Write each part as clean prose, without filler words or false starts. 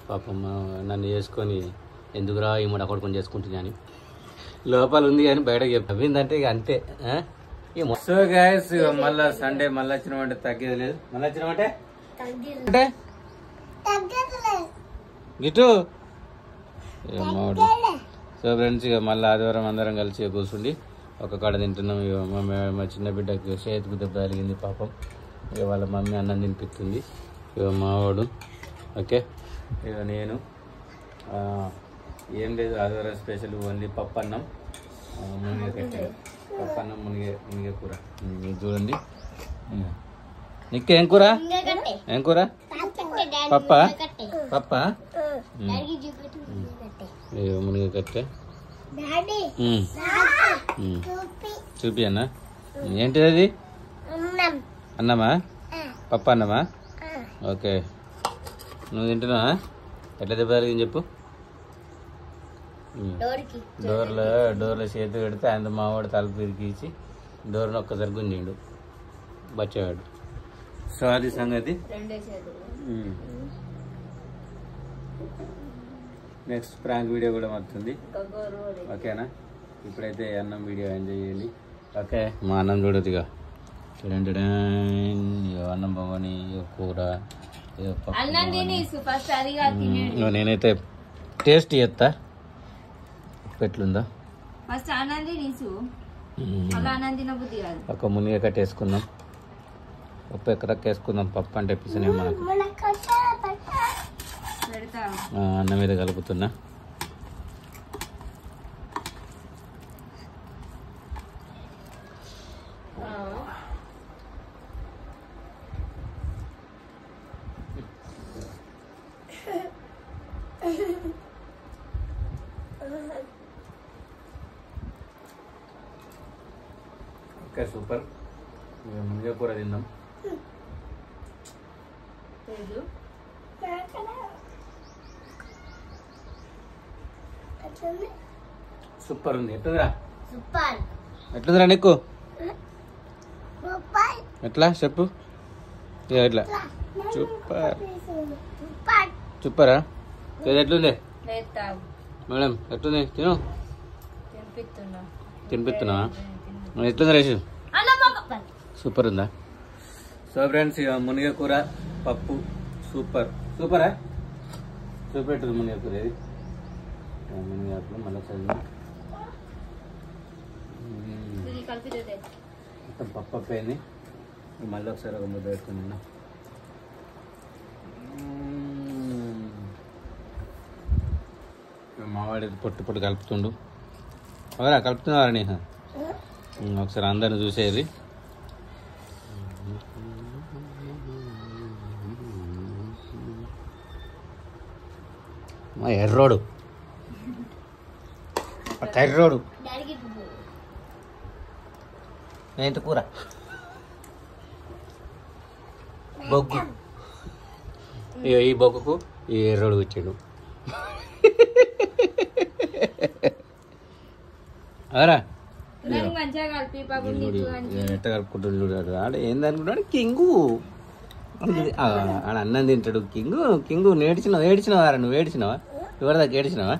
పాపం నన్ను చేసుకొని ఎందుకురా ఈ మూడు అక్కడ కొని చేసుకుంటున్నా అని లోపల ఉంది కానీ బయటకు చెప్పిందంటే ఇక అంతే. సో గైస్ మళ్ళా సండే మళ్ళీ వచ్చినామంటే తగ్గేది లేదు. మళ్ళీ వచ్చినామంటే గిట్టు. సో ఫ్రెండ్స్ ఇక మళ్ళీ ఆదివారం అందరం కలిసి కూర్చుండి ఒక కాడ తింటున్నాం. ఇక మా చిన్న బిడ్డకి చేతికి దెబ్బ తగిలింది పాపం. ఇక వాళ్ళ మమ్మీ అన్నం తినిపిస్తుంది. ఇక మావాడు ఓకే. ఇక నేను ఏం లేదు ఆదివారం స్పెషల్ ఓన్లీ పప్పు అన్నం మునిగ కట్టాను. పప్పు అన్నం మునిగే కూర చూడండి. నీకేం కూర? ఏం కూర? పప్ప పప్ప మునిగ కట్టే చూపి అన్న. ఏంటిది అది? అన్నమా? పప్పు అన్నమా? ఓకే. నువ్వు తింటున్నావా? ఎట్లా దెబ్బ తగిలింది చెప్పు. డోర్లో చేతి పెడితే ఆయన మావాడు తలుపు ఇరికిచ్చి డోర్ని ఒక్కసారి గుంజిండు బచ్చేవాడు. సో అది సంగతి. నెక్స్ట్ ప్రాంక్ వీడియో కూడా వస్తుంది ఓకేనా. ఇప్పుడైతే అన్నం వీడియో ఎంజాయ్ చేయండి ఓకే. మా అన్నం చూడదుగా చూడండి. అన్నం బాగుని కూర నేనైతే టేస్ట్ చేస్తా ఎట్లుందో. ఒక మునిగ కట్టేసుకుందాం. పప్పు ఎక్కడక్క వేసుకుందాం. పప్పు అంటే పిసినే మనకు. అన్నం మీద కలుపుతున్నా. Okay super. మునిగ కూర తిందాం. సూపర్ ఉంది. ఎట్లుందిరా? ఎట్లుందిరా నీకు? ఎట్లా చెప్పు. ఎట్లా సూపర్ సూపరా? ఎట్లుంది మేడం? ఎట్లుంది? తినిపిస్తున్నా. ఎట్లుంది రేషు? సూపర్ ఉందా? సో ఫ్రెండ్స్ ఇక మునిగ కూర పప్పు సూపర్. సూపరా? చూపెట్టు మునిగ కూర. ఇది మునిగాకు మళ్ళీ చదివి మొత్తం పప్పు అయింది. మళ్ళీ ఒకసారి ఒక ముద్ద పెట్టుకుని మావాడి పొట్టు పొట్టు కలుపుతుండు. అవరా కలుపుతున్నారా నీ? ఒకసారి అందరిని చూసేది. మా ఎర్రోడు కర్రోడు ఏంటి కూర? బొగ్గు. ఈ బొగ్గుకు ఈ ఎర్రోడు వచ్చాడు. అవరా ఎట్ట కలుపుకుంటాడు చూడాడు. ఆడ ఏందనుకుంటాడు కింగు. ఆడ అన్నం తింటాడు కింగు. కింగు ఏడ్చినవారా? నువ్వు ఏడ్చినావా? ఎవరిదాకా ఏడ్చినావా?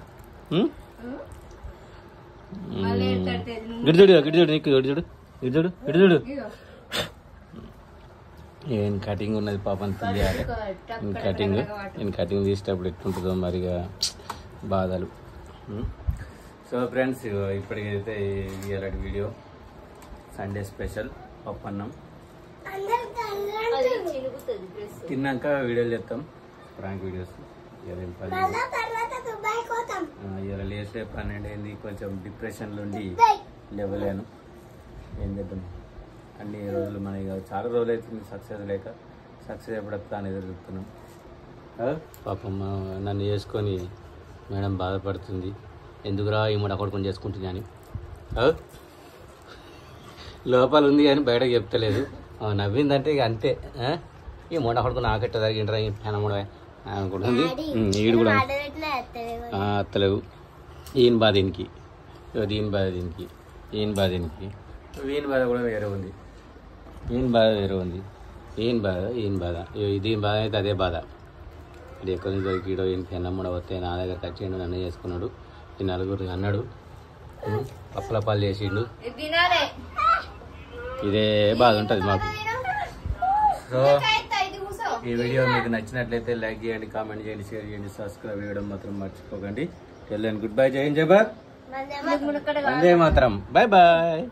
గిడిచూడు గిడిచూడు నీకు గిడిచూడు గిడిచూడు గిడిచూడు. ఏం కటింగ్ ఉన్నది పాపం తీయాలి. నేను కటింగ్ తీసేటప్పుడు ఎట్లుంటుందో మరిగా బాధలు. సో ఫ్రెండ్స్ ఇప్పటికైతే ఇలాంటి వీడియో సండే స్పెషల్ పప్పు అన్నం తిన్నాక వీడియోలు చేస్తాం. Prank videos. ఇలా లేసే 12 అయింది. కొంచెం డిప్రెషన్లో ఉండి లేవలేను. ఏం చేద్దాం. అన్ని రోజులు మనకి చాలా రోజులు అవుతుంది సక్సెస్ లేక. సక్సెస్ ఎప్పుడు వస్తాను ఎదురు చూస్తున్నాం. పాపం నన్ను చేసుకొని మేడం బాధపడుతుంది. ఎందుకురా ఈ మూడు అక్కడ కొని చేసుకుంటున్నా అని. లోపల ఉంది కానీ బయటకు చెప్తలేదు. నవ్విందంటే ఇక అంతే. ఈ మూడు అక్కడ కొని ఆకెట్ట తగ్గిండ్రా ఈ పెనముడ అనుకుంటుంది. ఈడు కూడా అత్తలేవు. ఈయన బాధ దీనికి, దీని బాధ దీనికి, ఈయన బాధ దీనికి, ఈయన బాధ కూడా వేరే ఉంది. ఈయన బాధ వేరే ఉంది. ఈయన బాధ దీని బాధ అయితే అదే బాధ. ఇది ఎక్కడి నుంచి దొరికిడో ఇంటికి అన్నమ్ముడ వస్తే నా దగ్గర వచ్చేయండు, నన్ను చేసుకున్నాడు. ఈ నలుగురు అన్నాడు, పప్పులపాలు చేసిండు. ఇదే బాధ ఉంటుంది మాకు. సో ఈ వీడియో మీకు నచ్చినట్లయితే లైక్ చేయండి, కామెంట్ చేయండి, షేర్ చేయండి, సబ్స్క్రైబ్ చేయడం మాత్రం మర్చిపోకండి. టెల్ గుడ్ బై చేయండి. జై భారత్, వందే మాతరం, బాయ్ బాయ్.